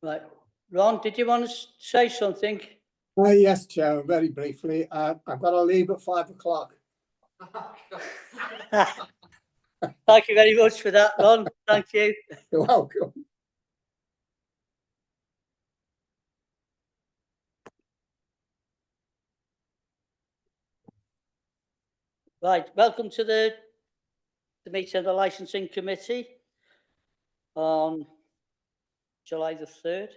Right. Ron, did you want to say something? Yes, Chair, very briefly. I've got to leave at 5 o'clock. Thank you very much for that, Ron. Thank you. You're welcome. Right, welcome to the meeting of the Licensing Committee on July the 3rd.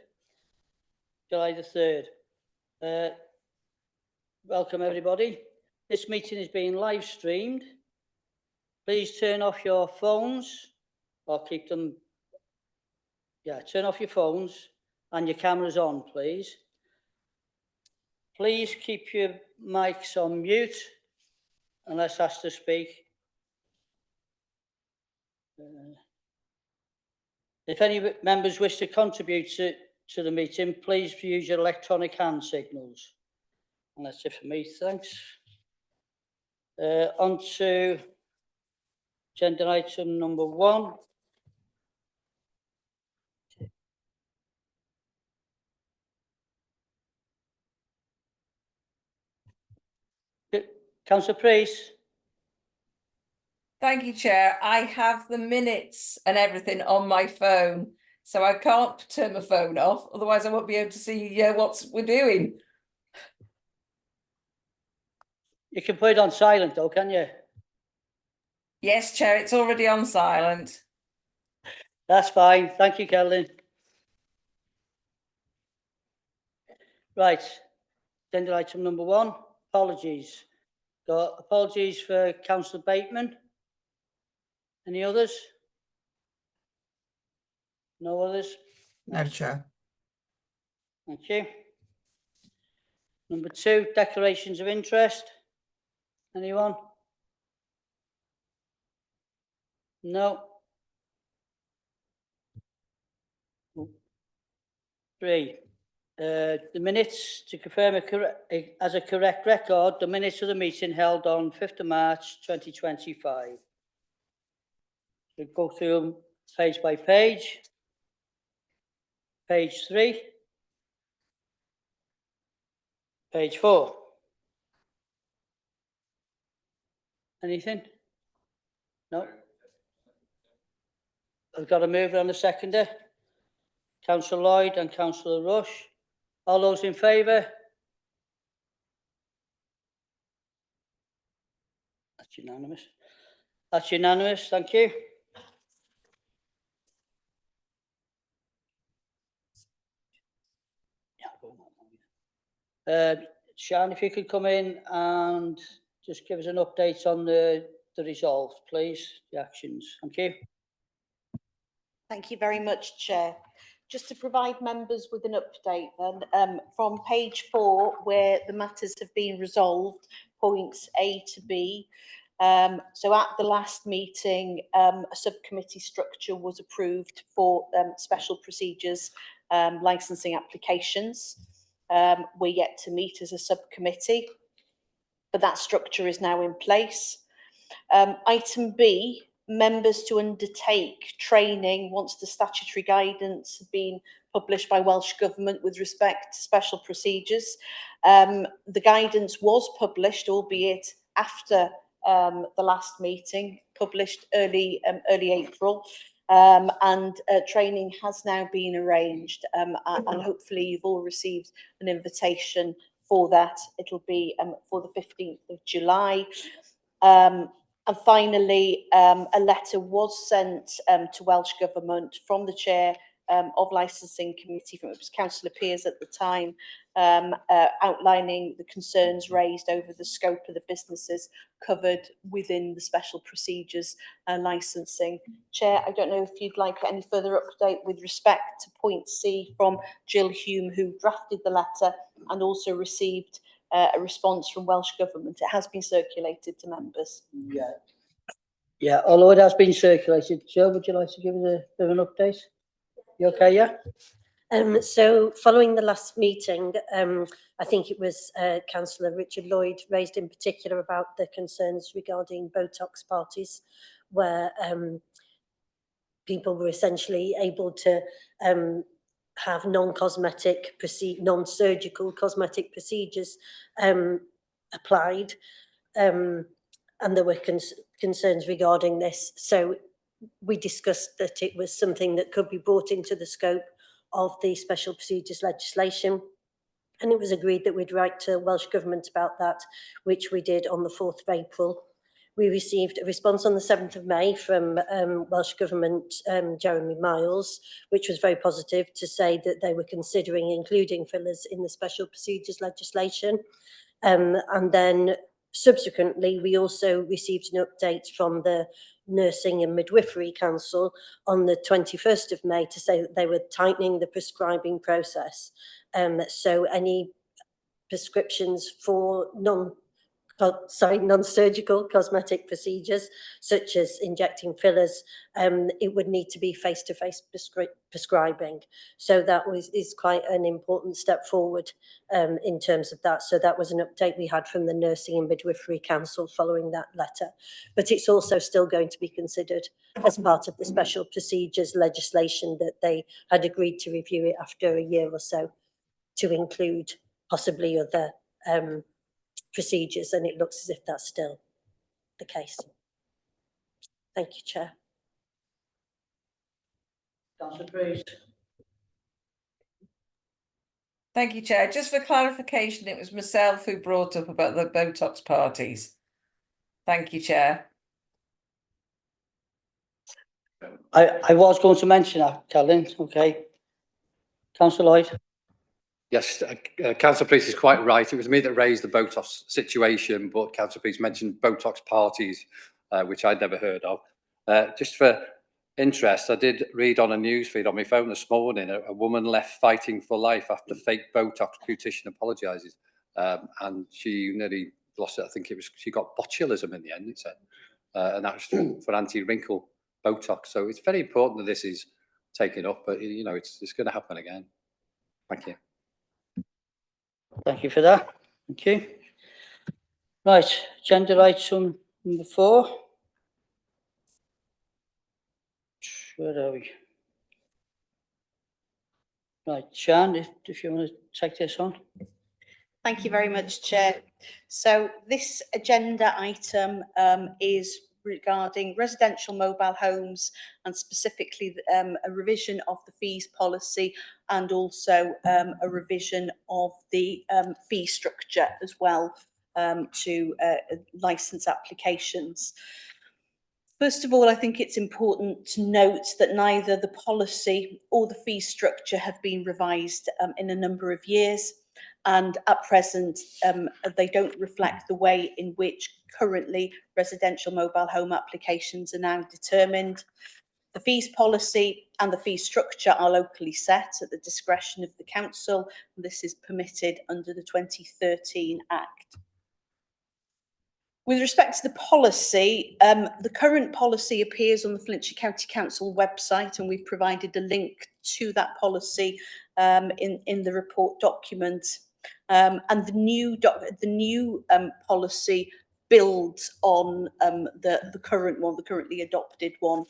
Welcome everybody. This meeting is being live streamed. Please turn off your phones or keep them. Turn off your phones and your cameras on, please. Please keep your mics on mute unless asked to speak. If any members wish to contribute to the meeting, please use your electronic hand signals. And that's it for me, thanks. On to agenda item number 1. Councillor Priest. Thank you, Chair. I have the minutes and everything on my phone, so I can't turn my phone off. Otherwise, I won't be able to see what we're doing. You can put it on silent, though, can you? Yes, Chair, it's already on silent. That's fine. Thank you, Carolyn. Right. Agenda item number 1. Apologies. Got apologies for Councillor Bateman. Any others? No others? No, Chair. Thank you. Number 2, declarations of interest. Anyone? No. 3. The minutes to confirm as a correct record, the minutes of the meeting held on 5th of March 2025. We'll go through them page by page. Page 3. Page 4. Anything? No? I've got a mover and a seconder. Councillor Lloyd and Councillor Rush. All those in favour? That's unanimous. That's unanimous, thank you. Sian, if you could come in and just give us an update on the resolve, please, the actions. Thank you. Thank you very much, Chair. Just to provide members with an update then, from page 4, where the matters have been resolved, points A to B. So at the last meeting, a subcommittee structure was approved for special procedures licensing applications. We're yet to meet as a subcommittee, but that structure is now in place. Item B, members to undertake training once the statutory guidance has been published by Welsh Government with respect to special procedures. The guidance was published, albeit after the last meeting, published early April, and training has now been arranged, and hopefully you've all received an invitation for that. It'll be for the 15th of July. And finally, a letter was sent to Welsh Government from the Chair of Licensing Committee, it was Councillor Peers at the time, outlining the concerns raised over the scope of the businesses covered within the special procedures licensing. Chair, I don't know if you'd like any further update with respect to point C from Jill Hume, who drafted the letter and also received a response from Welsh Government. It has been circulated to members. Yeah, although it has been circulated. Jill, would you like to give us a bit of an update? You okay, yeah? So following the last meeting, I think it was Councillor Richard Lloyd raised in particular about the concerns regarding Botox parties, where people were essentially able to have non-surgical cosmetic procedures applied, and there were concerns regarding this. So we discussed that it was something that could be brought into the scope of the special procedures legislation. And it was agreed that we'd write to Welsh Government about that, which we did on the 4th of April. We received a response on the 7th of May from Welsh Government, Jeremy Miles, which was very positive, to say that they were considering including fillers in the special procedures legislation. And then subsequently, we also received an update from the Nursing and Midwifery Council on the 21st of May to say that they were tightening the prescribing process. So any prescriptions for non-surgical cosmetic procedures, such as injecting fillers, it would need to be face-to-face prescribing. So that is quite an important step forward in terms of that. So that was an update we had from the Nursing and Midwifery Council following that letter. But it's also still going to be considered as part of the special procedures legislation that they had agreed to review it after a year or so, to include possibly other procedures, and it looks as if that's still the case. Thank you, Chair. Councillor Priest. Thank you, Chair. Just for clarification, it was myself who brought up about the Botox parties. Thank you, Chair. I was going to mention that, Colin. Okay. Councillor Lloyd. Yes, Councillor Priest is quite right. It was me that raised the Botox situation, but Councillor Priest mentioned Botox parties, which I'd never heard of. Just for interest, I did read on a news feed on my phone this morning, a woman left fighting for life after fake Botox beautician apologises, and she nearly lost it. I think it was, she got botulism in the end, it said, and that was for anti-wrinkle Botox. So it's very important that this is taken up, but you know, it's going to happen again. Thank you. Thank you for that. Thank you. Right, agenda item number 4. Where are we? Right, Sian, if you want to take this on. Thank you very much, Chair. So this agenda item is regarding residential mobile homes, and specifically a revision of the fees policy, and also a revision of the fee structure as well to licence applications. First of all, I think it's important to note that neither the policy or the fee structure have been revised in a number of years, and at present they don't reflect the way in which currently residential mobile home applications are now determined. The fees policy and the fee structure are locally set at the discretion of the council, and this is permitted under the 2013 Act. With respect to the policy, the current policy appears on the Flintshire County Council website, and we've provided a link to that policy in the report document. And the new policy builds on the current one, the currently adopted one,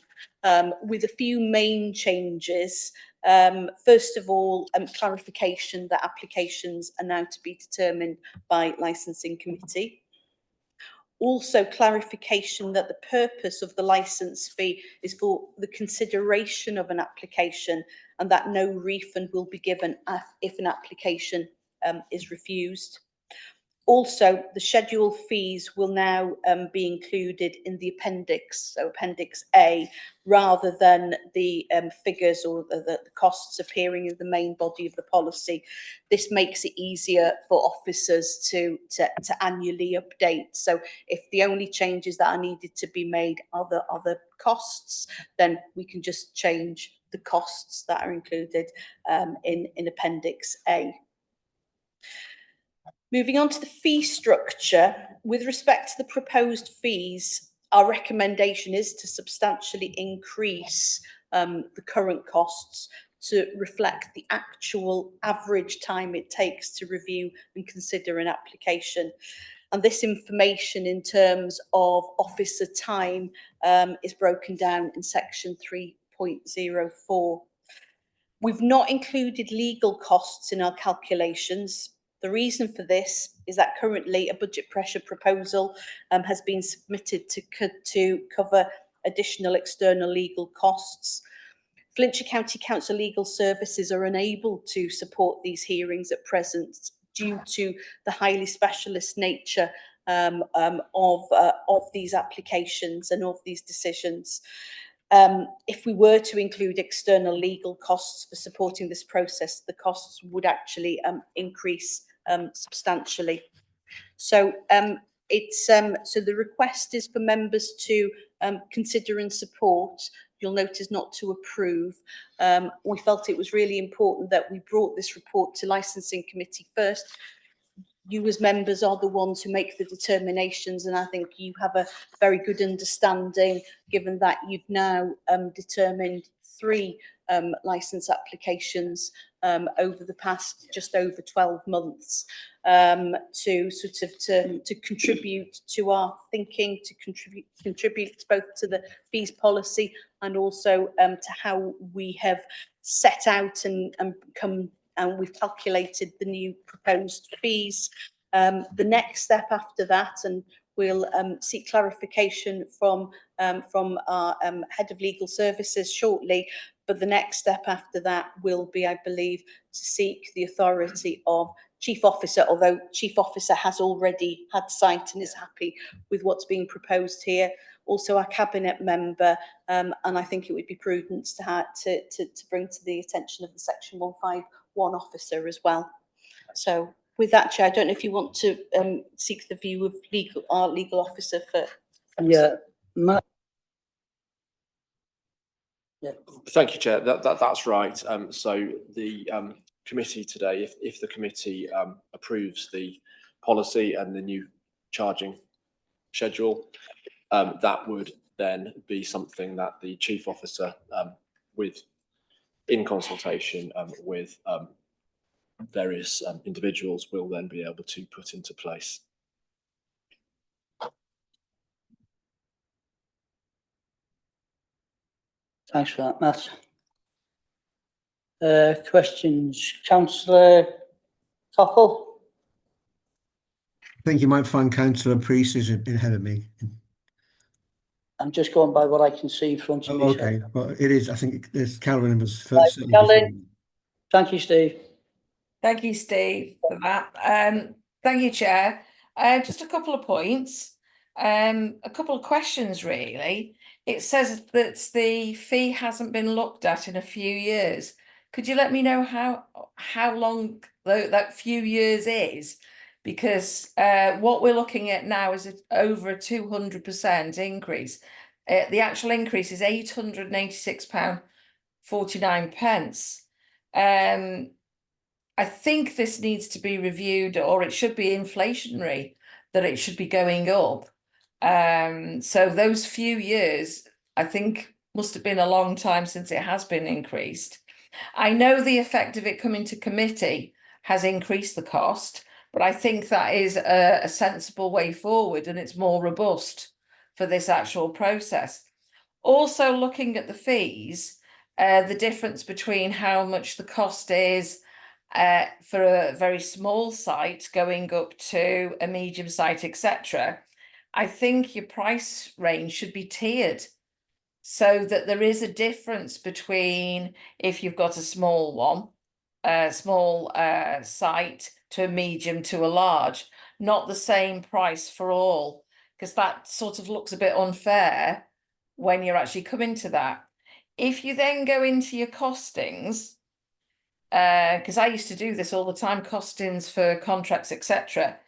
with a few main changes. First of all, clarification that applications are now to be determined by licensing committee. Also, clarification that the purpose of the licence fee is for the consideration of an application, and that no refund will be given if an application is refused. Also, the schedule fees will now be included in the appendix, so Appendix A, rather than the figures or the costs appearing in the main body of the policy. This makes it easier for officers to annually update. So if the only changes that are needed to be made are the costs, then we can just change the costs that are included in Appendix A. Moving on to the fee structure, with respect to the proposed fees, our recommendation is to substantially increase the current costs to reflect the actual average time it takes to review and consider an application. And this information in terms of officer time is broken down in section 3.04. We've not included legal costs in our calculations. The reason for this is that currently a budget pressure proposal has been submitted to cover additional external legal costs. Flintshire County Council Legal Services are unable to support these hearings at present due to the highly specialist nature of these applications and of these decisions. If we were to include external legal costs for supporting this process, the costs would actually increase substantially. So so the request is for members to consider and support. You'll notice not to approve. We felt it was really important that we brought this report to licensing committee first. You as members are the ones who make the determinations, and I think you have a very good understanding, given that you've now determined 3 licence applications over the past just over 12 months to sort of to contribute to our thinking, to contribute both to the fees policy and also to how we have set out and we've calculated the new proposed fees. The next step after that, and we'll seek clarification from our head of legal services shortly, but the next step after that will be, I believe, to seek the authority of Chief Officer, although Chief Officer has already had sight and is happy with what's being proposed here. Also our cabinet member, and I think it would be prudent to bring to the attention of the Section 151 officer as well. So with that, Chair, I don't know if you want to seek the view of our legal officer for. Yeah, Thank you, Chair. That's right. So the committee today, if the committee approves the policy and the new charging schedule, that would then be something that the Chief Officer, in consultation with various individuals, will then be able to put into place. thanks for that, Matt. Questions, Councillor Cockle? I think you might find Councillor Priest is ahead of me. I'm just going by what I can see in front of me. Oh, okay, but it is. I think there's Calvin was Right, first. Calvin. Thank you, Steve. Thank you, Steve, for that. Thank you, Chair. Just a couple of points, a couple of questions, really. It says that the fee hasn't been looked at in a few years. Could you let me know how long that few years is? Because what we're looking at now is over a 200% increase. The actual increase is £886.49. I think this needs to be reviewed, or it should be inflationary, that it should be going up. So those few years, I think, must have been a long time since it has been increased. I know the effect of it coming to committee has increased the cost, but I think that is a sensible way forward, and it's more robust for this actual process. Also, looking at the fees, the difference between how much the cost is for a very small site going up to a medium site, etc. I think your price range should be tiered so that there is a difference between if you've got a small one, a small site, to a medium to a large, not the same price for all, because that sort of looks a bit unfair when you're actually coming to that. If you then go into your costings, because I used to do this all the time, costings for contracts, etc.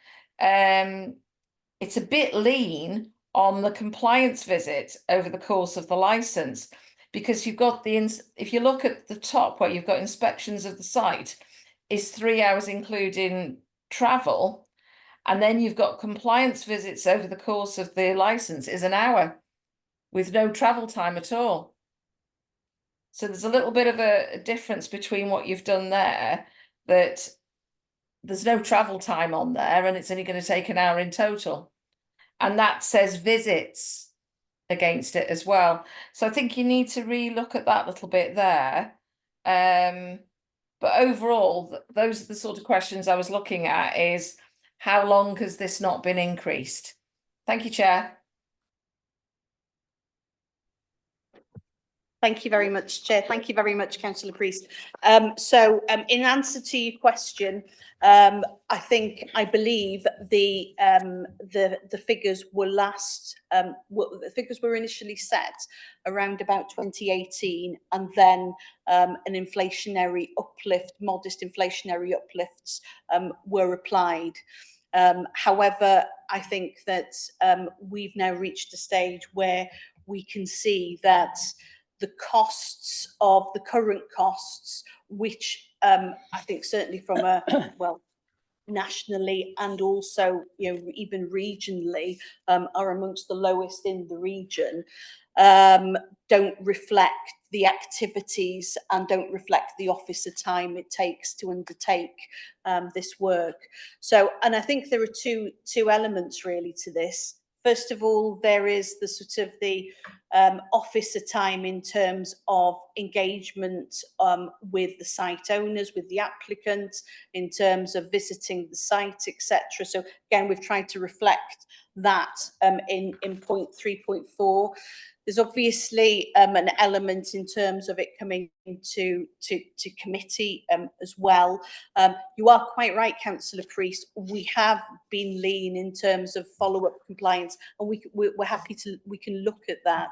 It's a bit lean on the compliance visit over the course of the license, because you've got if you look at the top where you've got inspections of the site, is 3 hours including travel, and then you've got compliance visits over the course of the license is an hour with no travel time at all. So there's a little bit of a difference between what you've done there, that there's no travel time on there and it's only going to take an hour in total. And that says visits against it as well. So I think you need to relook at that little bit there. But overall, those are the sort of questions I was looking at, is how long has this not been increased? Thank you, Chair. Thank you very much, Chair. Thank you very much, Councillor Priest. In answer to your question, I believe the figures were the figures were initially set around about 2018, and then an inflationary uplift, modest inflationary uplifts were applied. However, I think that we've now reached a stage where we can see that the costs of the current costs, which I think certainly from a, well, nationally and also, you know, even regionally, are amongst the lowest in the region, don't reflect the activities and don't reflect the officer time it takes to undertake this work. So, and I think there are two elements really to this. First of all, there is the sort of the officer time in terms of engagement with the site owners, with the applicants, in terms of visiting the site, etc. So again, we've tried to reflect that in point 3.4. There's obviously an element in terms of it coming to committee as well. You are quite right, Councillor Priest. We have been lean in terms of follow-up compliance, and we're happy to, we can look at that.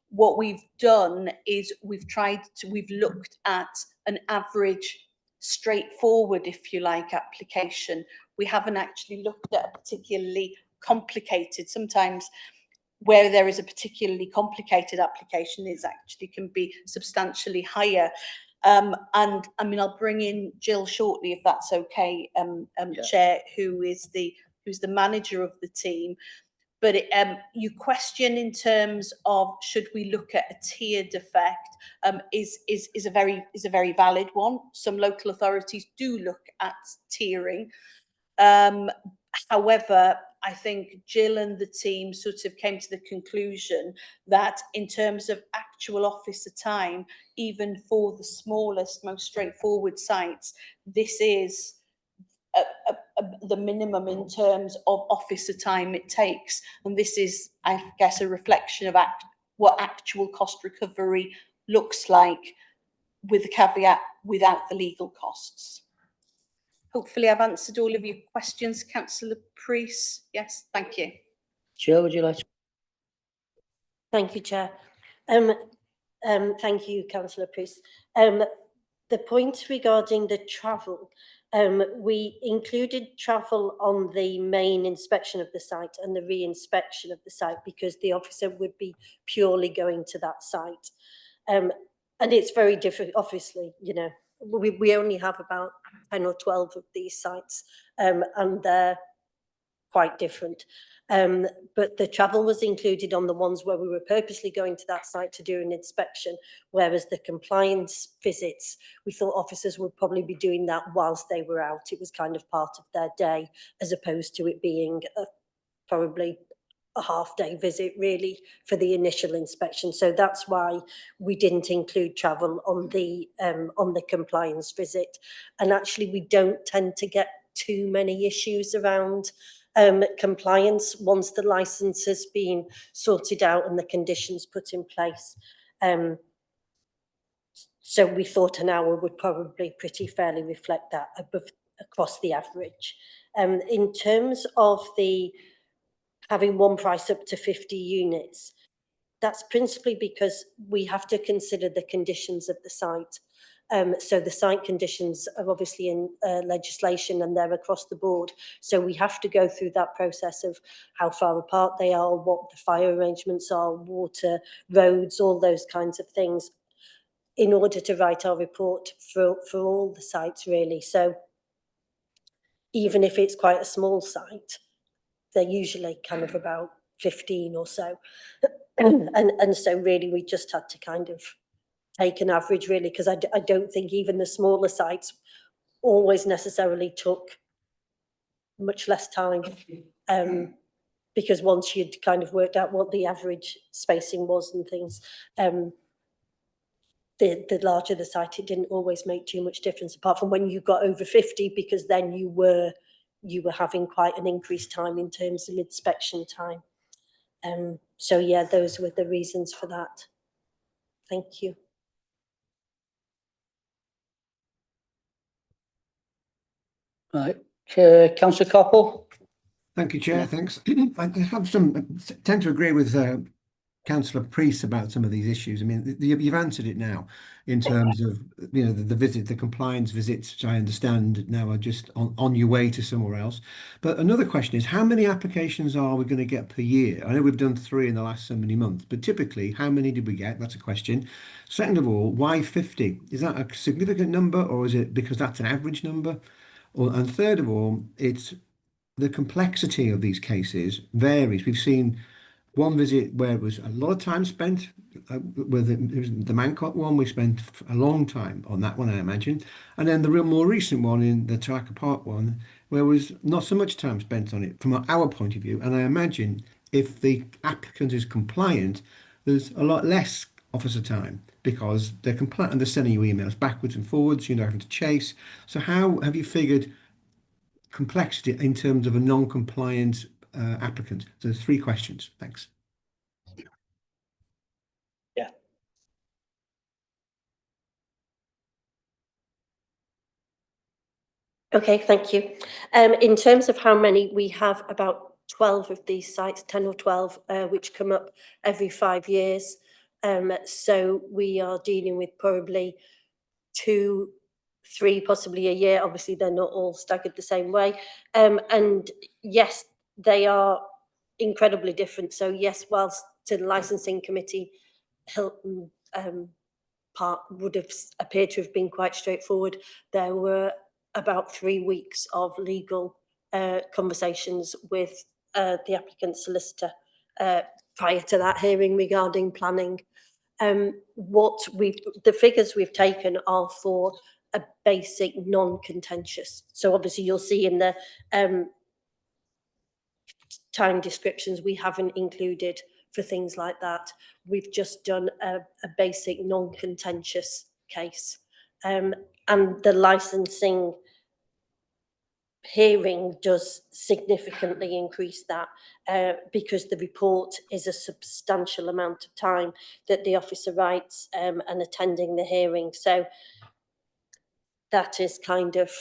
What we've done is we've looked at an average, straightforward, if you like, application. We haven't actually looked at a particularly complicated. Sometimes where there is a particularly complicated application is actually can be substantially higher. And I mean, I'll bring in Jill shortly, if that's okay, Yeah. Chair, who's the manager of the team. But you question in terms of should we look at a tiered effect is a very valid one. Some local authorities do look at tiering. However, I think Jill and the team sort of came to the conclusion that in terms of actual officer time, even for the smallest, most straightforward sites, this is the minimum in terms of officer time it takes. And this is, I guess, a reflection of what actual cost recovery looks like, with the caveat without the legal costs. Hopefully I've answered all of your questions, Councillor Priest. Yes, thank you. Jill, would you like to? Thank you, Chair. Thank you, Councillor Priest. The point regarding the travel, we included travel on the main inspection of the site and the re-inspection of the site because the officer would be purely going to that site. And it's very different, obviously, you know, we only have about 10 or 12 of these sites, and they're quite different. But the travel was included on the ones where we were purposely going to that site to do an inspection, whereas the compliance visits, we thought officers would probably be doing that whilst they were out. It was kind of part of their day, as opposed to it being probably a half-day visit really for the initial inspection. So that's why we didn't include travel on the compliance visit. And actually we don't tend to get too many issues around compliance once the licence has been sorted out and the conditions put in place. So we thought an hour would probably pretty fairly reflect that across the average. In terms of the having one price up to 50 units, that's principally because we have to consider the conditions of the site. So the site conditions are obviously in legislation and they're across the board. So we have to go through that process of how far apart they are, what the fire arrangements are, water, roads, all those kinds of things, in order to write our report for all the sites really. So even if it's quite a small site, they're usually kind of about 15 or so. And so really we just had to kind of take an average really, because I don't think even the smaller sites always necessarily took much less time, because once you'd kind of worked out what the average spacing was and things, the larger the site, it didn't always make too much difference, apart from when you got over 50, because then you were having quite an increased time in terms of inspection time. So yeah, those were the reasons for that. Thank you. Right, Councillor Coppell? Thank you, Chair. Yeah. Thanks. I tend to agree with Councillor Priest about some of these issues. I mean, you've answered it now in terms of, you know, the compliance visits, which I understand now are just on your way to somewhere else. But another question is, how many applications are we going to get per year? I know we've done 3 in the last so many months, but typically, how many did we get? That's a question. Second of all, why 50? Is that a significant number, or is it because that's an average number? And third of all, it's the complexity of these cases varies. We've seen one visit where it was a lot of time spent with it was the Mancott one. We spent a long time on that one, I imagine. And then the more recent one in the Taraka Park one, where was not so much time spent on it from our point of view. And I imagine if the applicant is compliant, there's a lot less officer time because they're compliant and they're sending you emails backwards and forwards, you're not having to chase. So how have you figured complexity in terms of a non-compliant applicant? So there's 3 questions. Thanks. Yeah. Okay, thank you. In terms of how many, we have about 12 of these sites, 10 or 12, which come up every 5 years. So we are dealing with probably 2, 3, possibly a year. Obviously, they're not all staggered the same way. And yes, they are incredibly different. So yes, whilst to the licensing committee, Hilton Park would have appeared to have been quite straightforward, there were about 3 weeks of legal conversations with the applicant's solicitor prior to that hearing regarding planning. The figures we've taken are for a basic non-contentious. So obviously you'll see in the time descriptions, we haven't included for things like that. We've just done a basic non-contentious case. And the licensing hearing does significantly increase that because the report is a substantial amount of time that the officer writes and attending the hearing. So that is kind of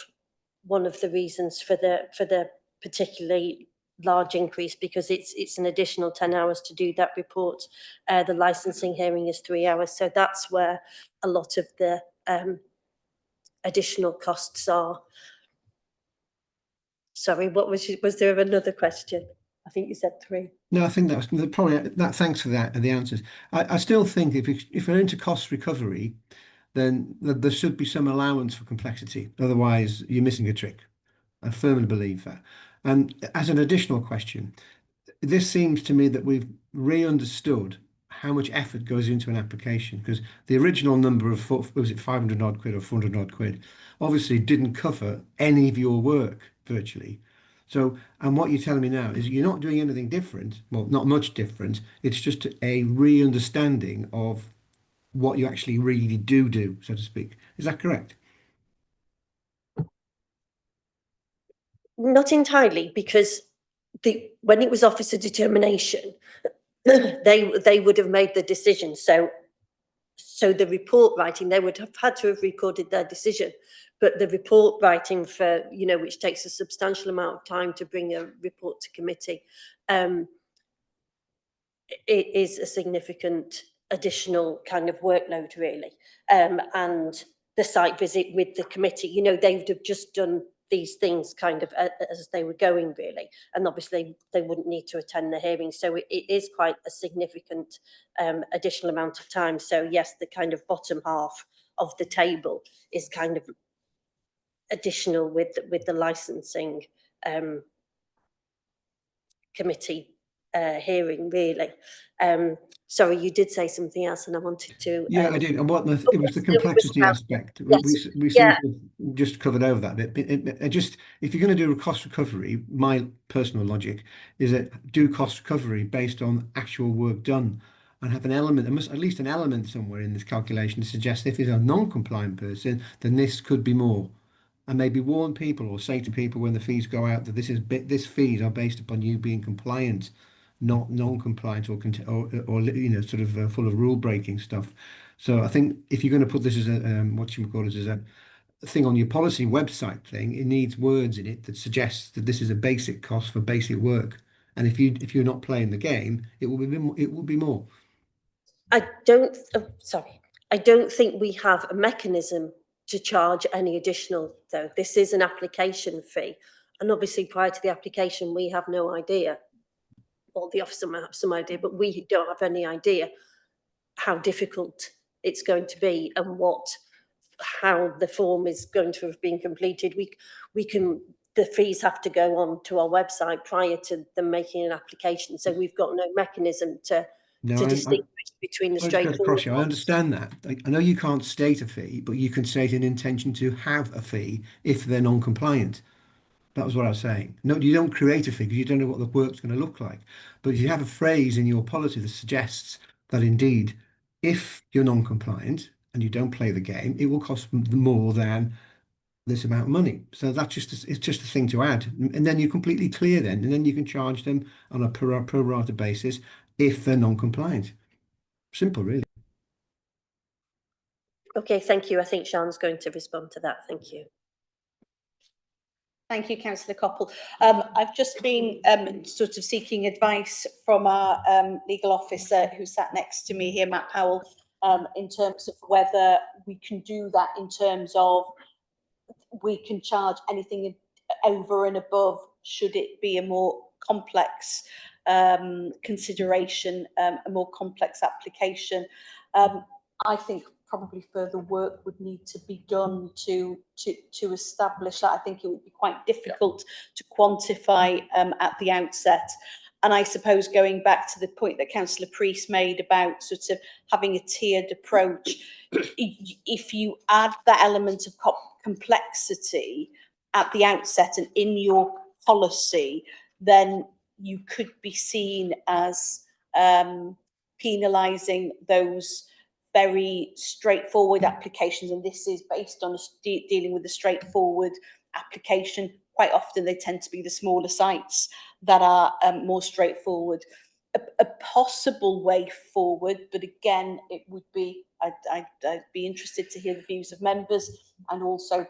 one of the reasons for the particularly large increase, because it's an additional 10 hours to do that report. The licensing hearing is 3 hours. So that's where a lot of the additional costs are. Sorry, was there another question? I think you said 3. No, I think that was probably that. Thanks for that and the answers. I still think if you're into cost recovery, then there should be some allowance for complexity. Otherwise, you're missing a trick. I firmly believe that. And as an additional question, this seems to me that we've re-understood how much effort goes into an application, because the original number of, was it 500 odd quid or 400 odd quid, obviously didn't cover any of your work virtually. So, and what you're telling me now is you're not doing anything different, well, not much different. It's just a re-understanding of what you actually really do, so to speak. Is that correct? Not entirely, because when it was officer determination, they would have made the decision. So the report writing, they would have had to have recorded their decision, but the report writing for, which takes a substantial amount of time to bring a report to committee, it is a significant additional kind of workload, really. And the site visit with the committee, they would have just done these things kind of as they were going, really, and obviously they wouldn't need to attend the hearing. So it is quite a significant additional amount of time. So yes, the kind of bottom half of the table is kind of additional with the licensing committee hearing, really. Sorry, you did say something else, and I wanted to. Yeah, I did. And it was the complexity aspect. Yes. We seem to have just covered over that bit. It just, if you're going to do a cost recovery, my personal logic is that do cost recovery based on actual work done. and have an element, there must at least an element somewhere in this calculation to suggest if it's a non-compliant person, then this could be more. And maybe warn people or say to people when the fees go out that this fees are based upon you being compliant, not non-compliant or you know, sort of full of rule breaking stuff. So I think if you're going to put this as a what you call it, as a thing on your policy website thing, it needs words in it that suggests that this is a basic cost for basic work. And if you're not playing the game, it will be more. I don't think we have a mechanism to charge any additional, though. This is an application fee. And obviously prior to the application, we have no idea, or the officer might have some idea, but we don't have any idea how difficult it's going to be and how the form is going to have been completed. The fees have to go on to our website prior to them making an application. So we've got no mechanism to distinguish between the straightforward. I understand that. I know you can't state a fee, but you can state an intention to have a fee if they're non-compliant. That was what I was saying. No, you don't create a fee because you don't know what the work's going to look like. But if you have a phrase in your policy that suggests that indeed, if you're non-compliant and you don't play the game, it will cost more than this amount of money. So that's it's just a thing to add, and then you're completely clear then, and then you can charge them on a pro rata basis if they're non-compliant. Simple, really. Okay, thank you. I think Sian's going to respond to that. Thank you. Thank you, Councillor Coppell. I've just been sort of seeking advice from our legal officer who sat next to me here, Matt Powell, in terms of whether we can do that in terms of we can charge anything over and above should it be a more complex consideration, a more complex application. I think probably further work would need to be done to establish that. I think it would be quite difficult to quantify at the outset. And I suppose going back to the point that Councillor Priest made about sort of having a tiered approach, if you add that element of complexity at the outset and in your policy, then you could be seen as penalising those very straightforward applications, and this is based on dealing with a straightforward application. Quite often they tend to be the smaller sites that are more straightforward. A possible way forward, but again, it would be, I'd be interested to hear the views of members, and also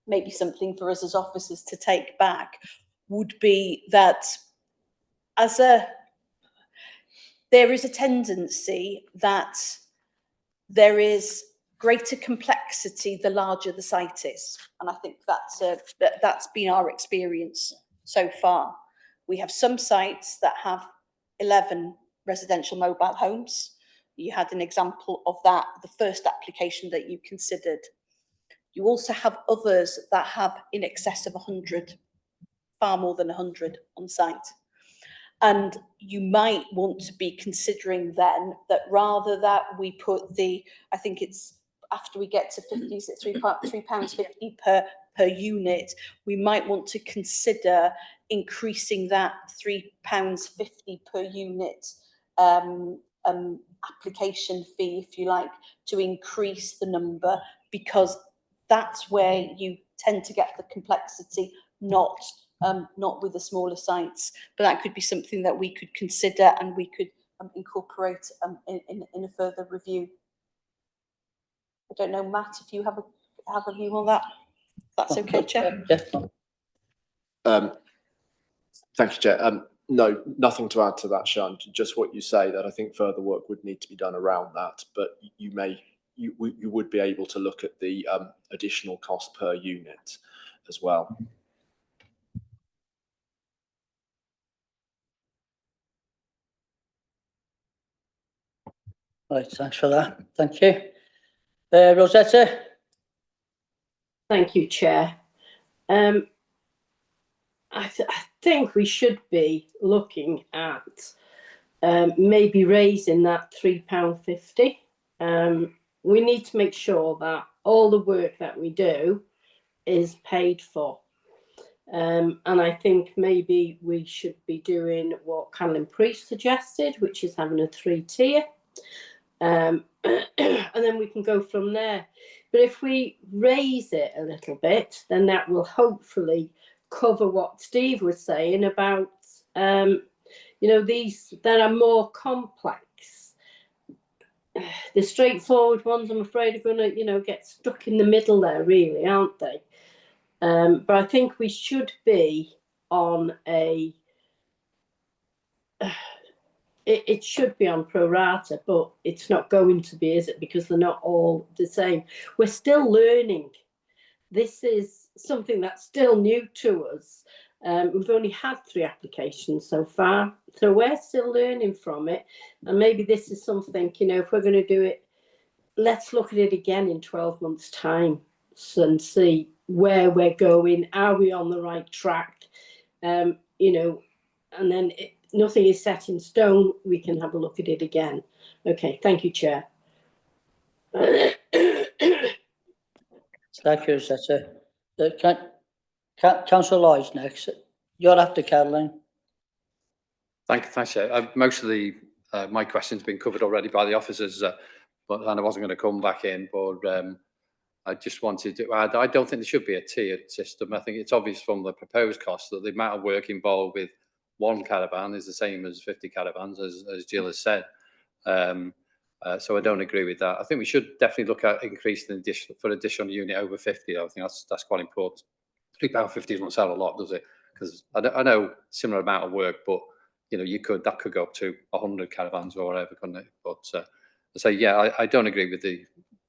maybe something for us as officers to take back, would be that there is a tendency that there is greater complexity the larger the site is. And I think that's been our experience so far. We have some sites that have 11 residential mobile homes. You had an example of that, the first application that you considered. You also have others that have in excess of 100, far more than 100 on site. And you might want to be considering then that rather that we put I think it's after we get to 50, is it £3.50 per unit, we might want to consider increasing that £3.50 per unit application fee, if you like, to increase the number, because that's where you tend to get the complexity, not with the smaller sites. But that could be something that we could consider and we could incorporate in a further review. I don't know, Matt, if you have a view on that. That's okay, Chair. Thank you, Chair. No, nothing to add to that, Sian. Just what you say, that I think further work would need to be done around that. But you would be able to look at the additional cost per unit as well. Right, thanks for that. Thank you. Rosetta? Thank you, Chair. I think we should be looking at maybe raising that £3.50. We need to make sure that all the work that we do is paid for. And I think maybe we should be doing what Callum Priest suggested, which is having a 3-tier. And then we can go from there. But if we raise it a little bit, then that will hopefully cover what Steve was saying about, you know, these that are more complex. The straightforward ones, I'm afraid, are going to, you know, get stuck in the middle there, really, aren't they? But I think we should be on a. It should be on pro rata, but it's not going to be, is it? Because they're not all the same. We're still learning. This is something that's still new to us. We've only had 3 applications so far, so we're still learning from it. And maybe this is something, you know, if we're going to do it, let's look at it again in 12 months' time and see where we're going. Are we on the right track? You know, and then nothing is set in stone. We can have a look at it again. Okay, thank you, Chair. Thank you, Zeta. Councillor Lloyd's next. You're after Caroline. Thanks, Chair. Most of the my questions have been covered already by the officers, and I wasn't going to come back in, but I just wanted to add, I don't think there should be a tiered system. I think it's obvious from the proposed cost that the amount of work involved with one caravan is the same as 50 caravans, as Jill has said. So I don't agree with that. I think we should definitely look at increasing for additional unit over 50. I think that's quite important. £3.50 doesn't sound a lot, does it? Because I know similar amount of work, but you know, that could go up to 100 caravans or whatever, couldn't it? But so yeah, I don't agree with the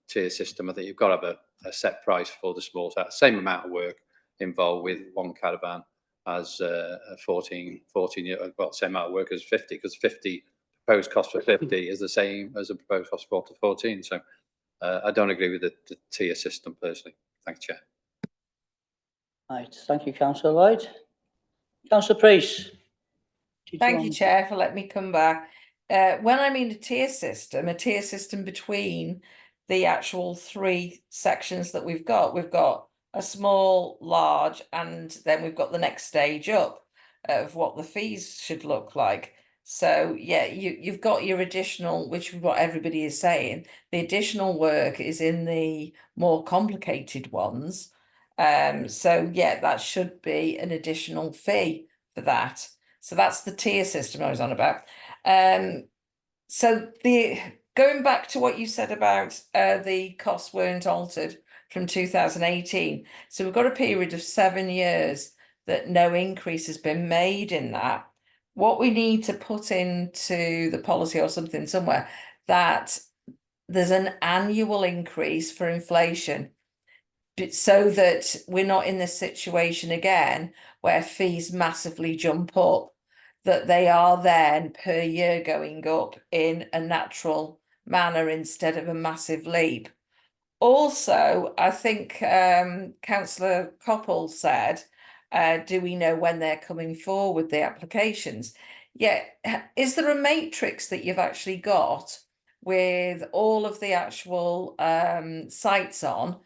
tier system. I think you've got to have a set price for the small set, same amount of work involved with one caravan as 14, well, same amount of work as 50, because 50 proposed cost for 50 is the same as a proposed cost for 14. So I don't agree with the tier system personally. Thanks, Chair. Right, thank you, Councillor Lloyd. Councillor Priest. Thank you, Chair, for letting me come back. When I mean a tier system between the actual 3 sections that we've got a small, large, and then we've got the next stage up of what the fees should look like. So yeah, you've got your additional, which is what everybody is saying. The additional work is in the more complicated ones. So yeah, that should be an additional fee for that. So that's the tier system I was on about. So going back to what you said about the costs weren't altered from 2018. So we've got a period of 7 years that no increase has been made in that. What we need to put into the policy or something somewhere, that there's an annual increase for inflation, so that we're not in this situation again where fees massively jump up, that they are then per year going up in a natural manner instead of a massive leap. Also, I think Councillor Coppell said, do we know when they're coming forward with the applications? Yeah, is there a matrix that you've actually got with all of the actual sites on?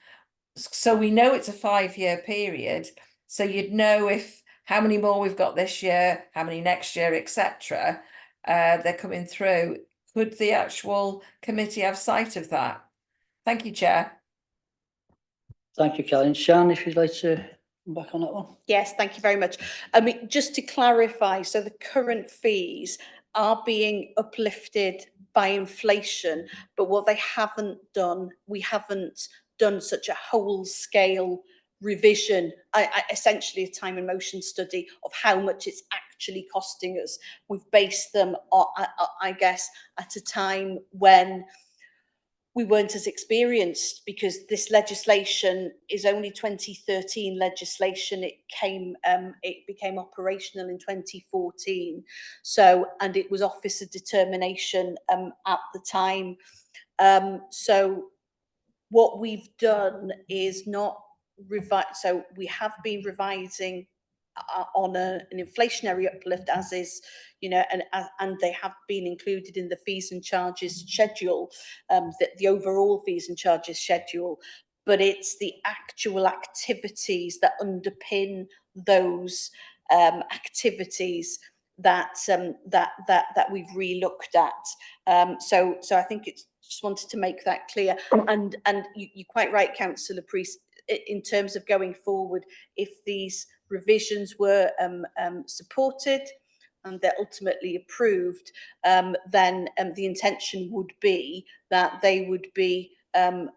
So we know it's a 5-year period. So you'd know how many more we've got this year, how many next year, etc. They're coming through. Could the actual committee have sight of that? Thank you, Chair. Thank you, Caroline. Sian, if you'd like to come back on that one. Yes, thank you very much. I mean, just to clarify, so the current fees are being uplifted by inflation, but what they haven't done, we haven't done such a whole scale revision, essentially a time and motion study of how much it's actually costing us. We've based them on, I guess, at a time when we weren't as experienced, because this legislation is only 2013 legislation. It became operational in 2014. So, and it was officer determination at the time. So what we've done is not revise. So we have been revising on an inflationary uplift, as is, you know, and they have been included in the fees and charges schedule, the overall fees and charges schedule, but it's the actual activities that underpin those activities that we've re-looked at. So I think it's just wanted to make that clear. And you're quite right, Councillor Priest, in terms of going forward, if these revisions were supported and they're ultimately approved, then the intention would be that they would be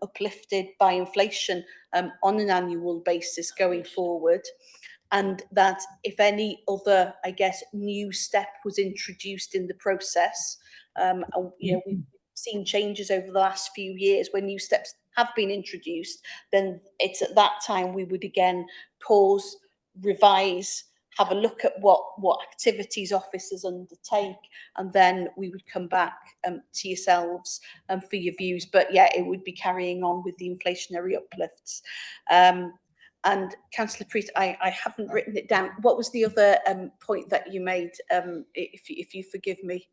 uplifted by inflation on an annual basis going forward, and that if any other, I guess, new step was introduced in the process, and, you know, we've seen changes over the last few years when new steps have been introduced, then it's at that time we would again pause, revise, have a look at what activities officers undertake, and then we would come back to yourselves for your views. But yeah, it would be carrying on with the inflationary uplifts. And Councillor Priest, I haven't written it down. What was the other point that you made, if you forgive me?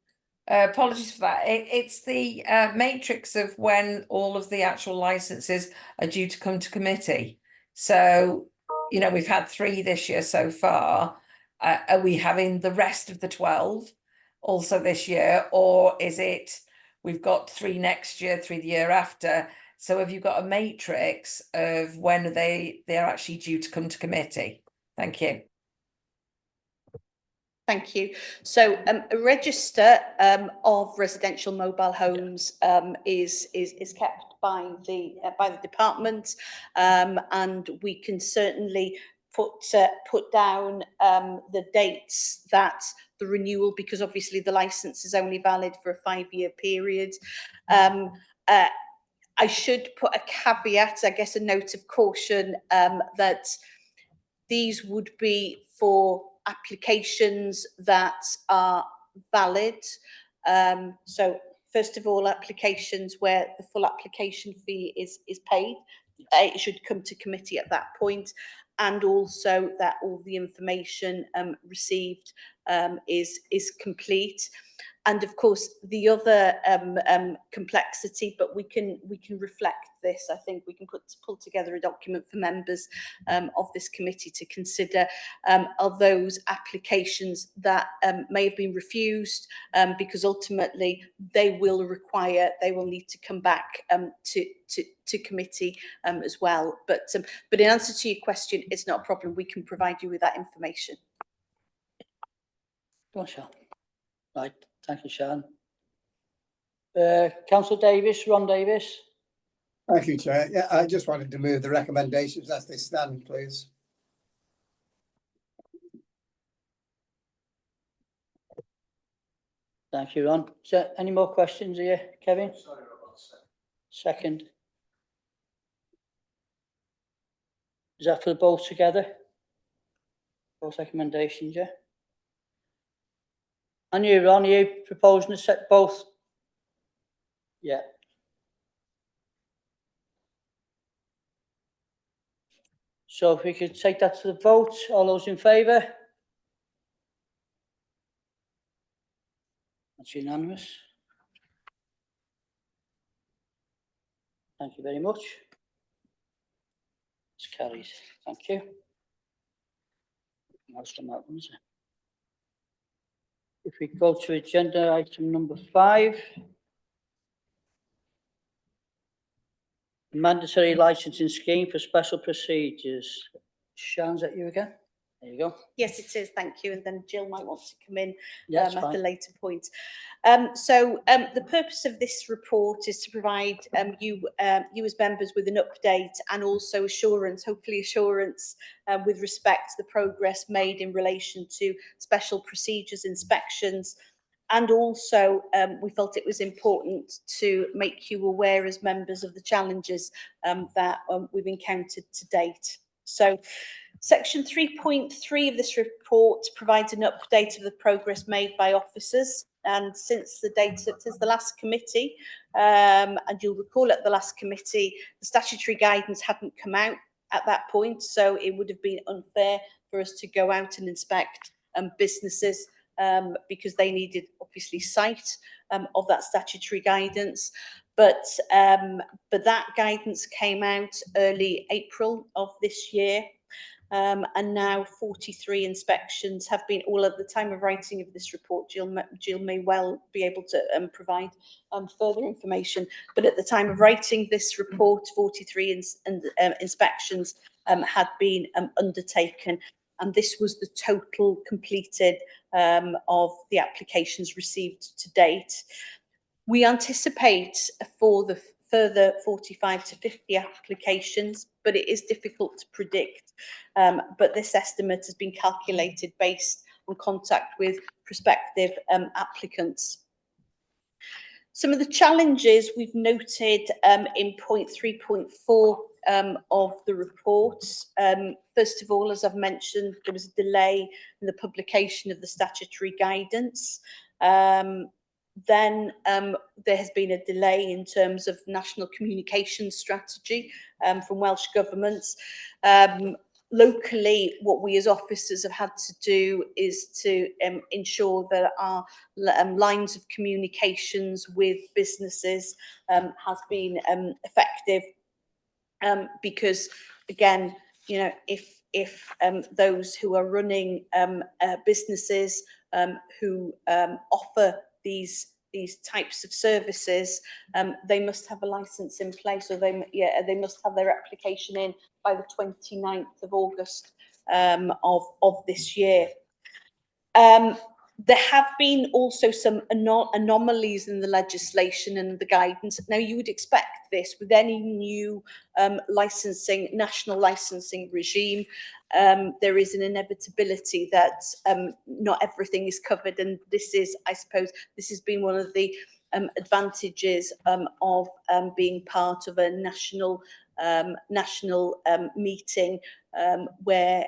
Apologies for that. It's the matrix of when all of the actual licenses are due to come to committee. So, you know, we've had 3 this year so far. Are we having the rest of the 12 also this year, or is it we've got 3 next year, 3 the year after? So have you got a matrix of when they're actually due to come to committee? Thank you. Thank you. So a register of residential mobile homes is kept by the department, and we can certainly put down the dates that the renewal, because obviously the license is only valid for a 5-year period. I should put a caveat, I guess a note of caution, that these would be for applications that are valid. So first of all, applications where the full application fee is paid, it should come to committee at that point, and also that all the information received is complete. And of course, the other complexity, but we can reflect this. I think we can pull together a document for members of this committee to consider, are those applications that may have been refused, because ultimately they will need to come back to committee as well. But in answer to your question, it's not a problem. We can provide you with that information. Go on, Sean. Right, thank you, Sean. Councillor Davis, Ron Davis. Thank you, Chair. Yeah, I just wanted to move the recommendations as they stand, please. Thank you, Ron. Is there any more questions here, Kevin? Sorry, second. Is that for both together? Both recommendations, yeah? And you, Ron, are you proposing to set both? Yeah. So if we could take that to the vote, all those in favour? That's unanimous. Thank you very much. It's carried. Thank you. Most of that one, is it? If we go to agenda item number 5. Mandatory licensing scheme for special procedures. Sharon, is that you again? There you go. Yes, it is. Thank you. And then Jill might want to come in Yeah, at a later point. The purpose of this report is to provide you as members with an update and also assurance, hopefully assurance, with respect to the progress made in relation to special procedures inspections. And also, we felt it was important to make you aware as members of the challenges that we've encountered to date. So, Section 3.3 of this report provides an update of the progress made by officers. And since the last committee, and you'll recall at the last committee, the statutory guidance hadn't come out at that point. So it would have been unfair for us to go out and inspect businesses because they needed obviously sight of that statutory guidance. But that guidance came out early April of this year. and now 43 inspections have been, all at the time of writing of this report. Jill may well be able to provide further information, but at the time of writing this report, 43 inspections had been undertaken, and this was the total completed of the applications received to date. We anticipate for the further 45 to 50 applications, but it is difficult to predict. But this estimate has been calculated based on contact with prospective applicants. Some of the challenges we've noted in point 3.4 of the report. First of all, as I've mentioned, there was a delay in the publication of the statutory guidance. Then there has been a delay in terms of national communication strategy from Welsh governments. Locally, what we as officers have had to do is to ensure that our lines of communications with businesses has been effective, because again, you know, if those who are running businesses who offer these types of services, they must have a license in place, or they must have their application in by the 29th of August of this year. There have been also some anomalies in the legislation and the guidance. Now, you would expect this with any new national licensing regime. There is an inevitability that not everything is covered, and this is, I suppose, this has been one of the advantages of being part of a national meeting, where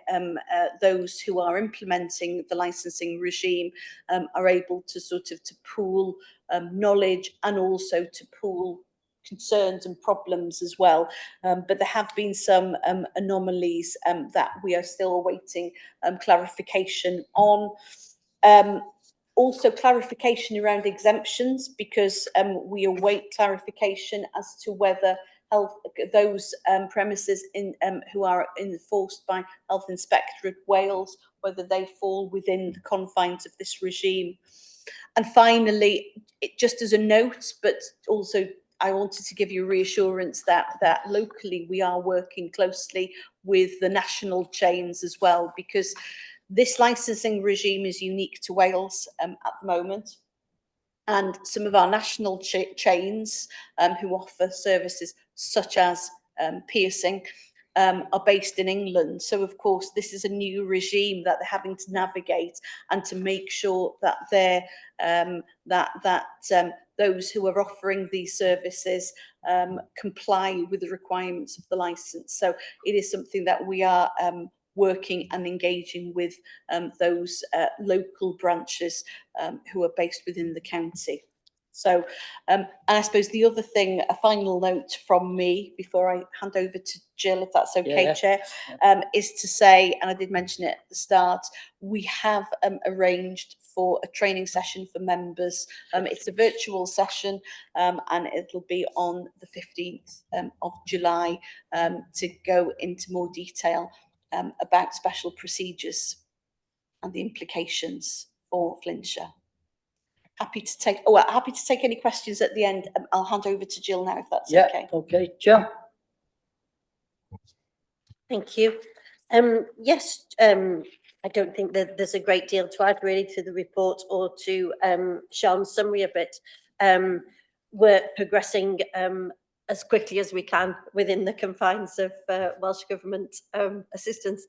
those who are implementing the licensing regime are able to sort of pool knowledge and also to pool concerns and problems as well. But there have been some anomalies that we are still awaiting clarification on. Also clarification around exemptions, because we await clarification as to whether those premises who are enforced by Health Inspectorate Wales, whether they fall within the confines of this regime. And finally, just as a note, but also I wanted to give you reassurance that locally we are working closely with the national chains as well, because this licensing regime is unique to Wales at the moment. And some of our national chains who offer services such as piercing are based in England. So, of course, this is a new regime that they're having to navigate, and to make sure that they're those who are offering these services comply with the requirements of the licence. So it is something that we are working and engaging with those local branches who are based within the county. So, and I suppose the other thing, a final note from me before I hand over to Jill, if that's okay, Yeah. Chair, is to say, and I did mention it at the start, we have arranged for a training session for members. It's a virtual session, and it'll be on the 15th of July to go into more detail about special procedures and the implications for Flintshire. Happy to take any questions at the end. I'll hand over to Jill now, if that's okay. Okay, Jill. Thank you. Yes, I don't think that there's a great deal to add really to the report or to Sean's summary of it. We're progressing as quickly as we can within the confines of Welsh Government assistance.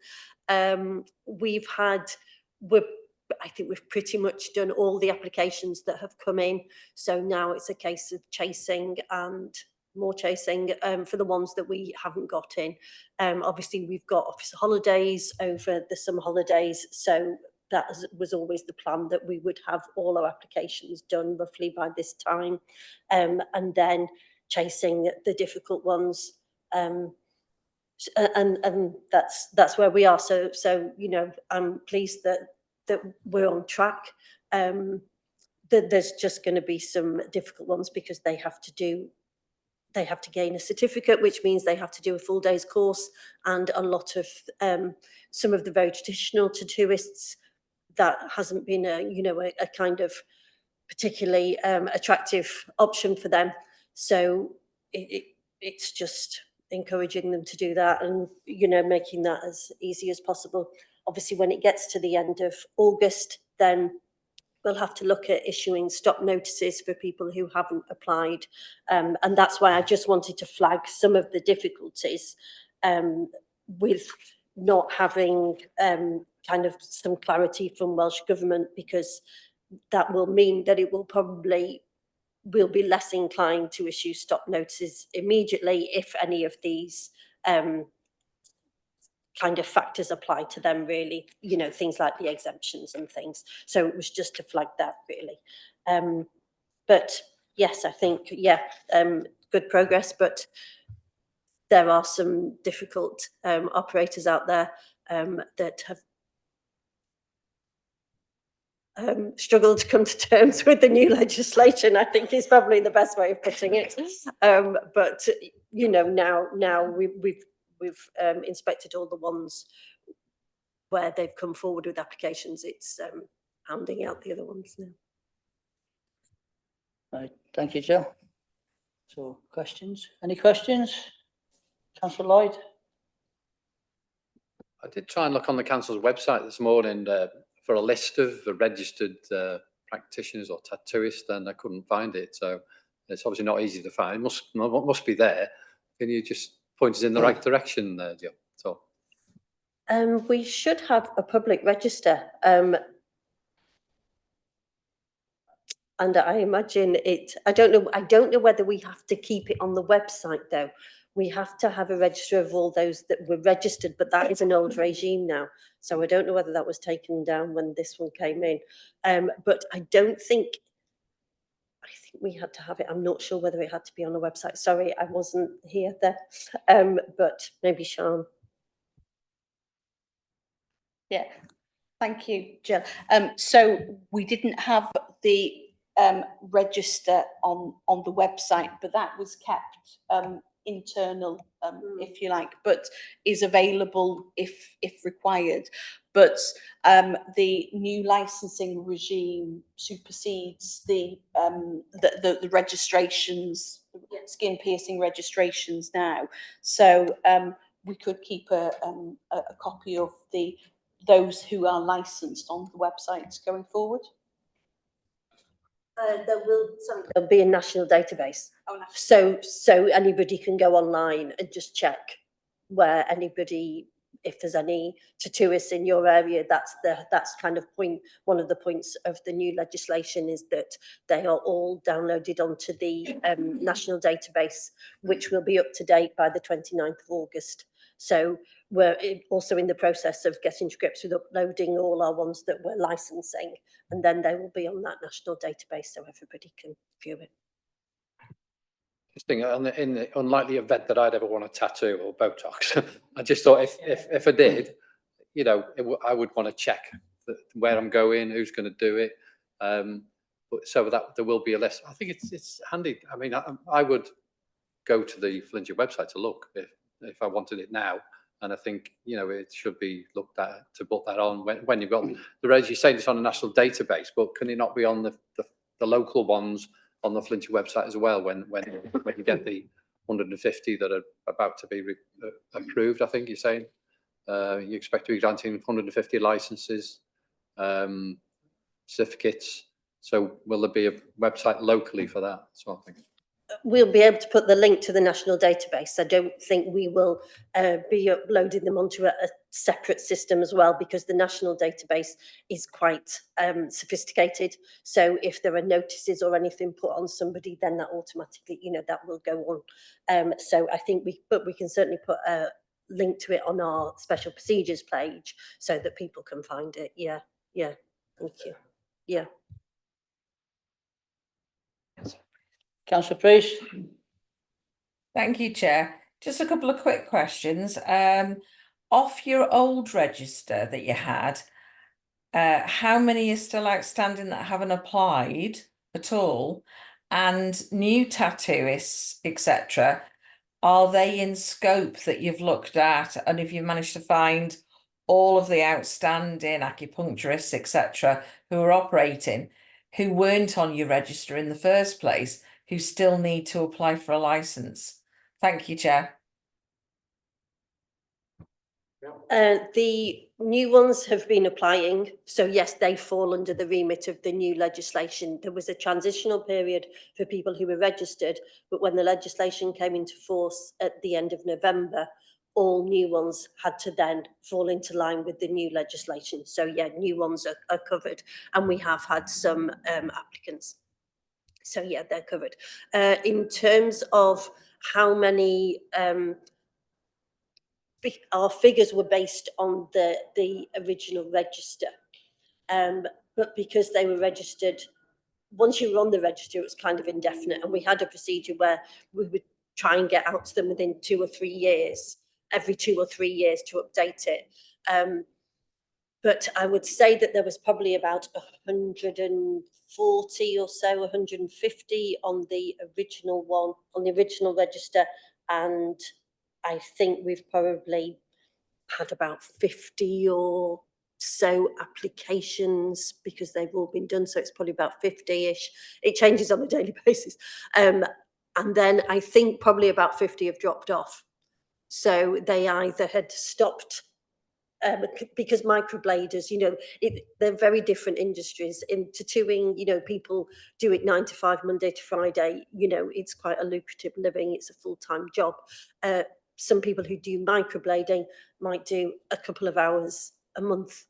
I think we've pretty much done all the applications that have come in. So now it's a case of chasing and more chasing for the ones that we haven't got in. Obviously, we've got officer holidays over the summer holidays. So that was always the plan, that we would have all our applications done roughly by this time. And then chasing the difficult ones. And that's where we are. So you know, I'm pleased that we're on track. That there's just going to be some difficult ones because they have to do they have to gain a certificate, which means they have to do a full day's course, and a lot of some of the very traditional tattooists, that hasn't been a kind of particularly attractive option for them. So it's just encouraging them to do that, and making that as easy as possible. Obviously, when it gets to the end of August, then we'll have to look at issuing stop notices for people who haven't applied. And that's why I just wanted to flag some of the difficulties with not having kind of some clarity from Welsh Government, because that will mean that it will be less inclined to issue stop notices immediately if any of these kind of factors apply to them, really, things like the exemptions and things. So it was just to flag that, really. But yes, I think, good progress, but there are some difficult operators out there that have struggled to come to terms with the new legislation, I think is probably the best way of putting it. But now we've inspected all the ones where they've come forward with applications. It's handing out the other ones now. Right, thank you, Jill. So, questions? Any questions? Councillor Lloyd? I did try and look on the council's website this morning for a list of the registered practitioners or tattooists, and I couldn't find it. So it's obviously not easy to find. It must be there. Can you just point us in the right direction there, Jill? So. We should have a public register. And I imagine I don't know whether we have to keep it on the website though. We have to have a register of all those that were registered, but that is an old regime now. So I don't know whether that was taken down when this one came in. But I think we had to have it. I'm not sure whether it had to be on the website. Sorry, I wasn't here there. But maybe Sian. Yeah, thank you, Jill. So we didn't have the register on the website, but that was kept internal, if you like, but is available if required. But the new licensing regime supersedes the registrations, skin piercing registrations now. So we could keep a copy of those who are licensed on the websites going forward. There'll be a national database. Oh, national. So anybody can go online and just check where anybody, if there's any tattooists in your area. That's kind of one of the points of the new legislation, is that they are all downloaded onto the national database, which will be up to date by the 29th of August. So we're also in the process of getting to grips with uploading all our ones that we're licensing, and then they will be on that national database so everybody can view it. Just think, in the unlikely event that I'd ever want a tattoo or Botox, I just thought if I did, I would want to check where I'm going, who's going to do it, but so that there will be a list. I think it's handy. I mean, I would go to the Flintshire website to look if I wanted it now, and I think it should be looked at to put that on when you've got the reg. You're saying it's on a national database, but can it not be on the local ones on the Flintshire website as well when you get the 150 that are about to be approved? I think you're saying you expect to be granting 150 licenses, certificates. So will there be a website locally for that? So I think we'll be able to put the link to the national database. I don't think we will be uploading them onto a separate system as well, because the national database is quite sophisticated. So if there are notices or anything put on somebody, then that automatically, that will go on. So I think we can certainly put a link to it on our special procedures page so that people can find it. Yeah, thank you. Yeah. Councillor Priest? Thank you, Chair. Just a couple of quick questions. Off your old register that you had, how many are still outstanding that haven't applied at all? and new tattooists, etc., are they in scope that you've looked at? And if you've managed to find all of the outstanding acupuncturists, etc., who are operating, who weren't on your register in the first place, who still need to apply for a license? Thank you, Chair. The new ones have been applying, so yes, they fall under the remit of the new legislation. There was a transitional period for people who were registered, but when the legislation came into force at the end of November, all new ones had to then fall into line with the new legislation. So yeah, new ones are covered, and we have had some applicants. So yeah, they're covered. In terms of how many our figures were based on the original register, but because they were registered, once you were on the register, it was kind of indefinite, and we had a procedure where we would try and get out to them within 2 or 3 years, every 2 or 3 years, to update it. But I would say that there was probably about 140 or so, 150 on the original one, on the original register, and I think we've probably had about 50 or so applications because they've all been done. So it's probably about 50-ish. It changes on a daily basis. And then I think probably about 50 have dropped off. So they either had stopped because microbladers, you know, they're very different industries. In tattooing, you know, people do it 9 to 5, Monday to Friday. You know, it's quite a lucrative living. It's a full-time job. Some people who do microblading might do a couple of hours a month.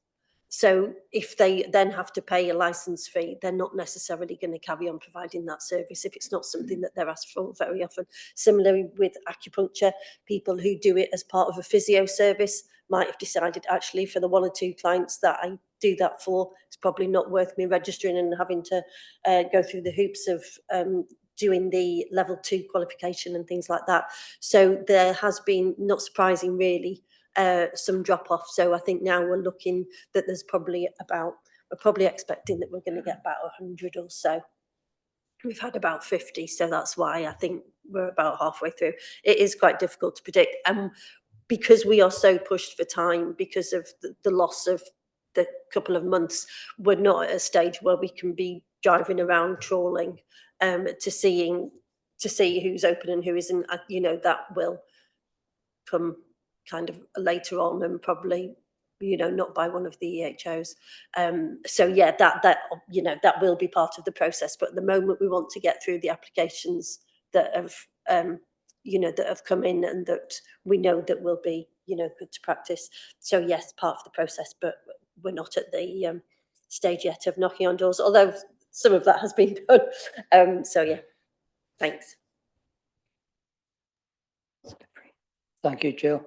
So if they then have to pay a license fee, they're not necessarily going to carry on providing that service if it's not something that they're asked for very often. Similarly with acupuncture, people who do it as part of a physio service might have decided, actually, for the 1 or 2 clients that I do that for, it's probably not worth me registering and having to go through the hoops of doing the level 2 qualification and things like that. So there has been, not surprising really, some drop off. So I think now we're looking that there's probably about, we're probably expecting that we're going to get about 100 or so. We've had about 50, so that's why I think we're about halfway through. It is quite difficult to predict, and because we are so pushed for time because of the loss of the couple of months, we're not at a stage where we can be driving around trawling to see who's open and who isn't. You know, that will come kind of later on, and probably, you know, not by one of the EHOs. So yeah, that you know, that will be part of the process. But at the moment, we want to get through the applications that have you know, that have come in and that we know that will be, you know, good to practice. So yes, part of the process, but we're not at the stage yet of knocking on doors, although some of that has been done. So yeah, thanks. Thank you, Jill.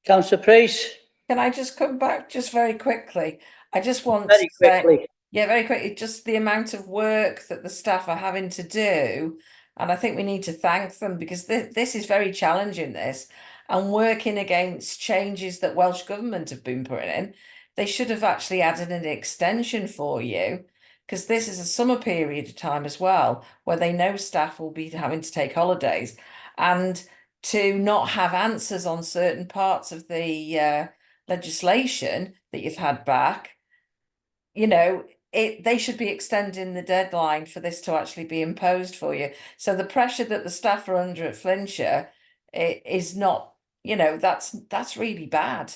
Councillor Priest. Can I just come back just very quickly? I just want Very to say, quickly. yeah, very quickly, just the amount of work that the staff are having to do. And I think we need to thank them, because this is very challenging, this, and working against changes that Welsh Government have been putting in. They should have actually added an extension for you, because this is a summer period of time as well, where they know staff will be having to take holidays, and to not have answers on certain parts of the legislation that you've had back, you know, they should be extending the deadline for this to actually be imposed for you. So the pressure that the staff are under at Flintshire is not, you know, that's really bad.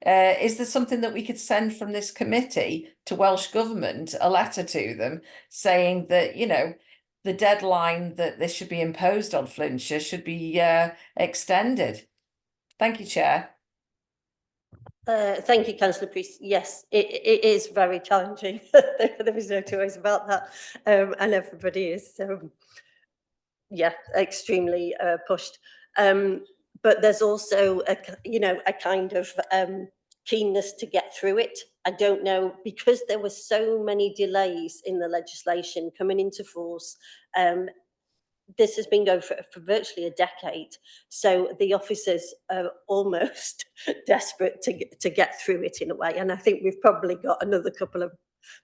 Is there something that we could send from this committee to Welsh Government, a letter to them saying that, you know, the deadline that this should be imposed on Flintshire should be extended? Thank you, Chair. Thank you, Councillor Priest. Yes, it is very challenging. There is no two ways about that. And everybody is, yeah, extremely pushed. But there's also, you know, a kind of keenness to get through it. I don't know, because there were so many delays in the legislation coming into force. This has been going for virtually a decade. So the officers are almost desperate to get through it in a way. And I think we've probably got another couple of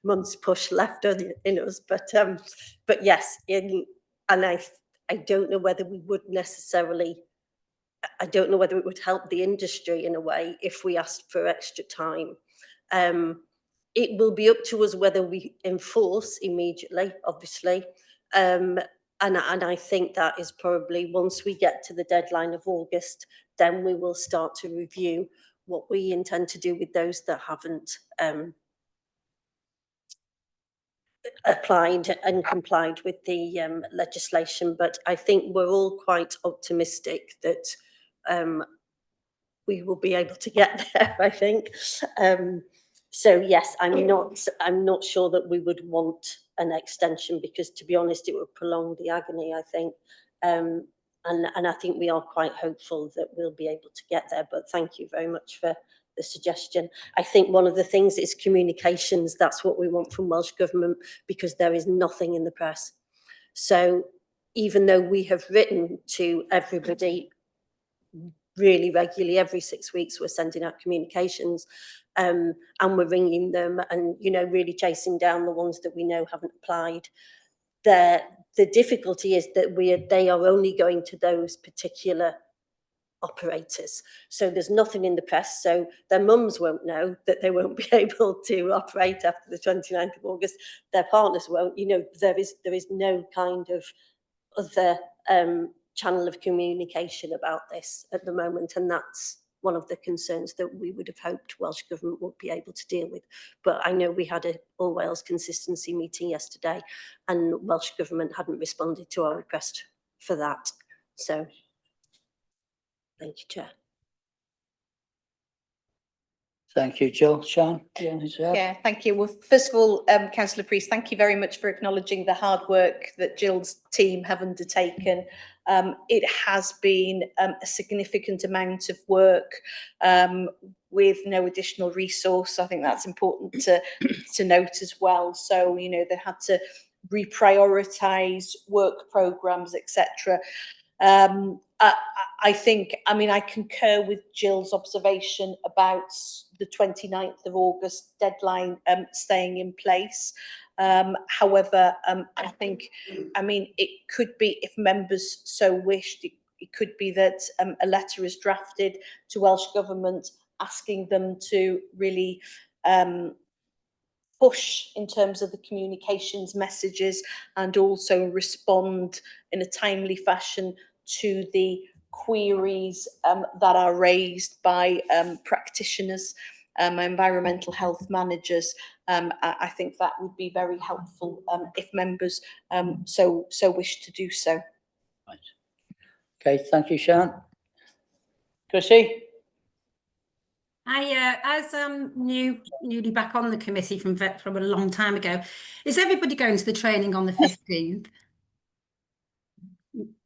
months push left in us. But yes, I don't know whether we would necessarily, I don't know whether it would help the industry in a way if we asked for extra time. It will be up to us whether we enforce immediately, obviously. And I think that is probably, once we get to the deadline of August, then we will start to review what we intend to do with those that haven't applied and complied with the legislation. But I think we're all quite optimistic that we will be able to get there, I think. So yes, I'm not sure that we would want an extension, because to be honest, it would prolong the agony, I think. And I think we are quite hopeful that we'll be able to get there. But thank you very much for the suggestion. I think one of the things is communications. That's what we want from Welsh Government, because there is nothing in the press. So even though we have written to everybody really regularly, every 6 weeks we're sending out communications, and we're ringing them and, you know, really chasing down the ones that we know haven't applied. The difficulty is that they are only going to those particular operators. So there's nothing in the press, so their mums won't know that they won't be able to operate after the 29th of August. Their partners won't. You know, there is no kind of other channel of communication about this at the moment, and that's one of the concerns that we would have hoped Welsh Government would be able to deal with. But I know we had a All Wales consistency meeting yesterday, and Welsh Government hadn't responded to our request for that. So thank you, Chair. Thank you, Jill. Sian, do you want to add? Yeah, thank you. Well, first of all, Councillor Priest, thank you very much for acknowledging the hard work that Jill's team have undertaken. It has been a significant amount of work with no additional resource. I think that's important to note as well. So, you know, they had to reprioritise work programmes, etc. I think, I mean, I concur with Jill's observation about the 29th of August deadline staying in place. However, I think, I mean, it could be, if members so wished, it could be that a letter is drafted to Welsh Government asking them to really push in terms of the communications messages, and also respond in a timely fashion to the queries that are raised by practitioners, environmental health managers. I think that would be very helpful if members so wish to do so. Right. Okay, thank you, Sian. Chrissy? As newly back on the committee from a long time ago, is everybody going to the training on the 15th?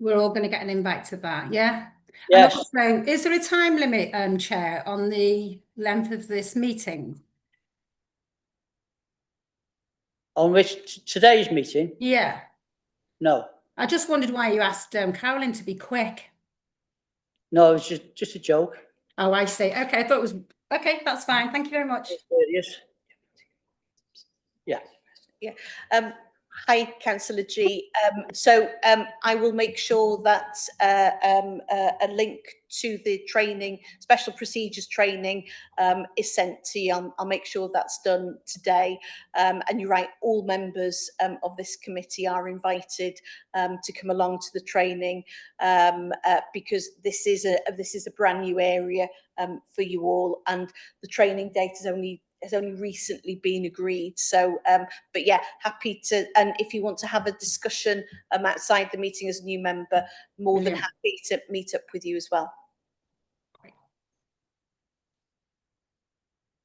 We're all going to get an invite to that, yeah? Yes. And also, is there a time limit, Chair, on the length of this meeting? On which today's meeting? Yeah. No. I just wondered why you asked Carolyn to be quick. No, it's just a joke. Oh, I see. Okay, I thought it was... Okay, that's fine. Thank you very much. Yes. Yeah. Yeah. Hi, Councillor G. So I will make sure that a link to the training, special procedures training, is sent to you. I'll make sure that's done today. And you're right, all members of this committee are invited to come along to the training, because this is a brand new area for you all, and the training date has only recently been agreed. So, but yeah, happy to, and if you want to have a discussion outside the meeting as a new member, more than happy to meet up with you as well.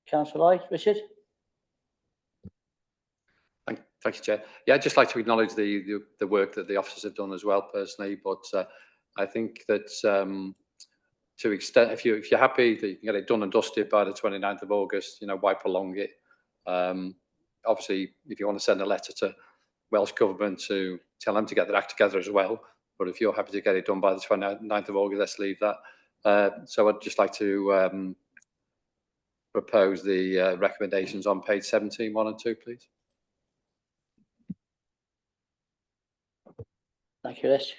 Councillor Lloyd, Richard? Thank you, Chair. Yeah, I'd just like to acknowledge the work that the officers have done as well, personally, but I think that to extent, if you're happy that you can get it done and dusted by the 29th of August, you know, why prolong it? Obviously, if you want to send a letter to Welsh Government to tell them to get their act together as well, but if you're happy to get it done by the 29th of August, let's leave that. So I'd just like to propose the recommendations on page 17, 1 and 2, please. Thank you, Rich.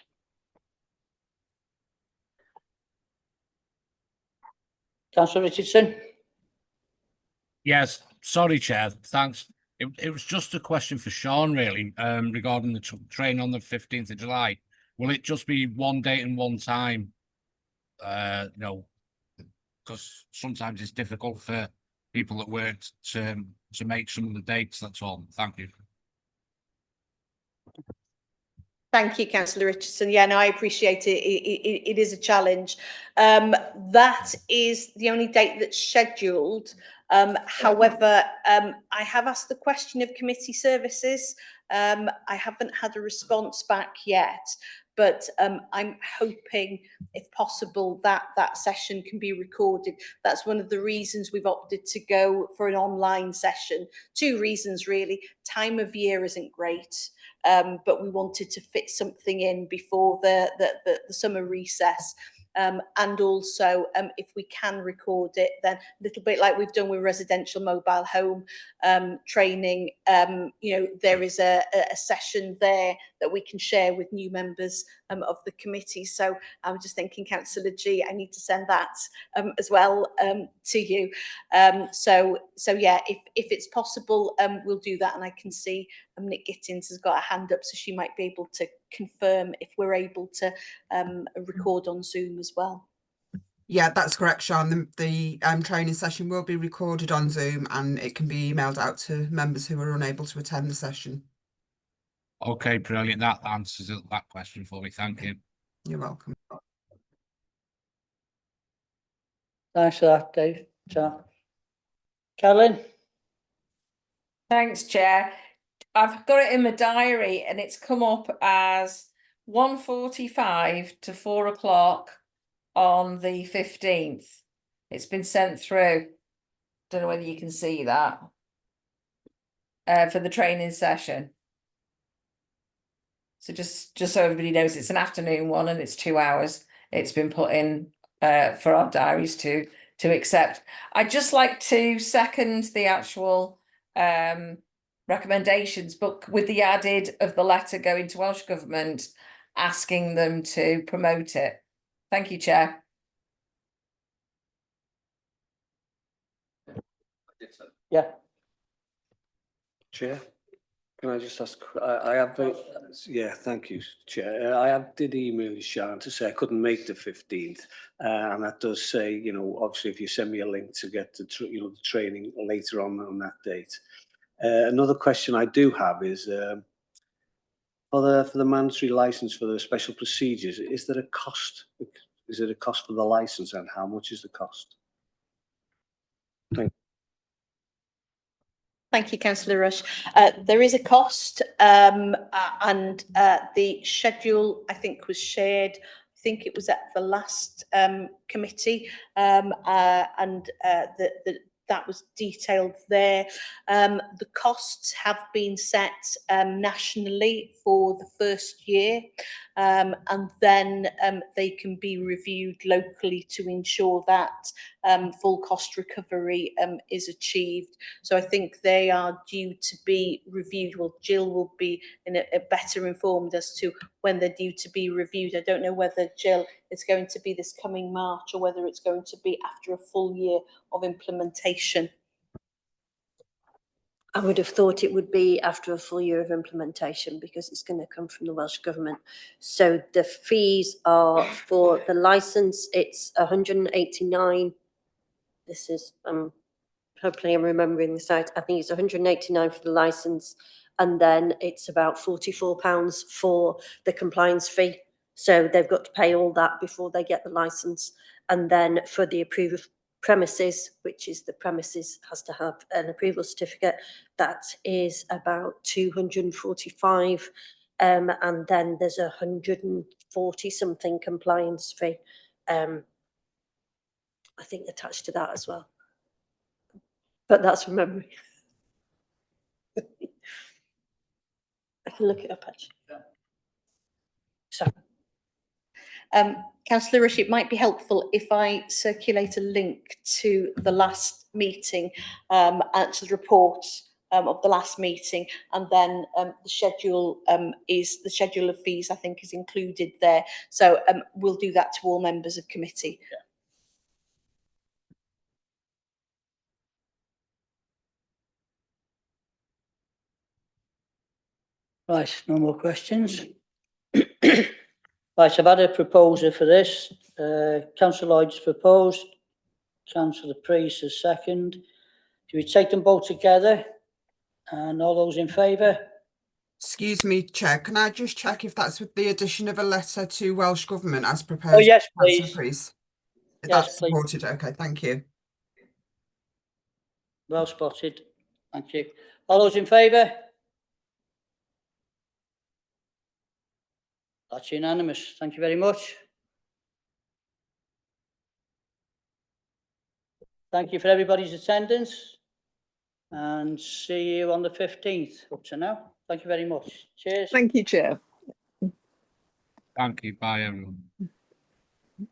Councillor Richardson? Yes, sorry, Chair. Thanks. It was just a question for Sean, really, regarding the train on the 15th of July. Will it just be one date and one time? No, because sometimes it's difficult for people that work to make some of the dates. That's all. Thank you. Thank you, Councillor Richardson. Yeah, no, I appreciate it. It is a challenge. That is the only date that's scheduled. However, I have asked the question of committee services. I haven't had a response back yet, but I'm hoping, if possible, that that session can be recorded. That's one of the reasons we've opted to go for an online session. 2 reasons, really. Time of year isn't great. But we wanted to fit something in before the summer recess. And also, if we can record it, then a little bit like we've done with residential mobile home training, you know, there is a session there that we can share with new members of the committee. So I'm just thinking, Councillor G, I need to send that as well to you. So yeah, if it's possible, we'll do that. And I can see Nick Gittins has got a hand up, so she might be able to confirm if we're able to record on Zoom as well. Yeah, that's correct, Sean. The training session will be recorded on Zoom and it can be emailed out to members who are unable to attend the session. Okay, brilliant. That answers that question for me. Thank you. You're welcome. Thanks for that, Dave. Carolyn? Thanks, Chair. I've got it in my diary and it's come up as 1:45 to 4 o'clock on the 15th. It's been sent through. Don't know whether you can see that. For the training session. So just so everybody knows, it's an afternoon one and it's 2 hours. It's been put in for our diaries to accept. I'd just like to second the actual recommendations, but with the added of the letter going to Welsh Government asking them to promote it. Thank you, Chair. Yeah. Chair, can I just ask, I have, yeah, thank you, Chair. I did email Sian to say I couldn't make the 15th. And that does say, you know, obviously if you send me a link to get the, the training later on that date. Another question I do have is, for the mandatory license for the special procedures, is there a cost? Is it a cost for the license, and how much is the cost? Thank you. Thank you, Councillor Rush. There is a cost, and the schedule, I think, was shared. I think it was at the last committee, that was detailed there. The costs have been set nationally for the first year, and then they can be reviewed locally to ensure that full cost recovery is achieved. So I think they are due to be reviewed. Well, Jill will be better informed as to when they're due to be reviewed. I don't know whether, Jill, it's going to be this coming March or whether it's going to be after a full year of implementation. I would have thought it would be after a full year of implementation because it's going to come from the Welsh Government. So the fees are for the licence, it's 189. This is, hopefully I'm remembering the site. I think it's 189 for the licence, and then it's about £44 for the compliance fee. So they've got to pay all that before they get the licence. And then for the approved premises, which is the premises has to have an approval certificate, that is about 245. And then there's 140 something compliance fee. I think attached to that as well. But that's from memory. I can look it up actually. Sorry. Councillor Rush, it might be helpful if I circulate a link to the last meeting and to the report of the last meeting, and then the schedule of fees, I think, is included there. So we'll do that to all members of committee. Right, no more questions. Right, I've had a proposal for this. Councillor Lloyd's proposed, Councillor Priest has second. Do we take them both together? And all those in favour? Excuse me, Chair, can I just check if that's with the addition of a letter to Welsh Government as proposed? Oh, yes, by Councillor please. Priest? Is Yes, that please. supported? Okay, thank you. Well spotted. Thank you. All those in favour? That's unanimous. Thank you very much. Thank you for everybody's attendance, and see you on the 15th up to now. Thank you very much. Cheers. Thank you, Chair. Thank you. Bye, everyone.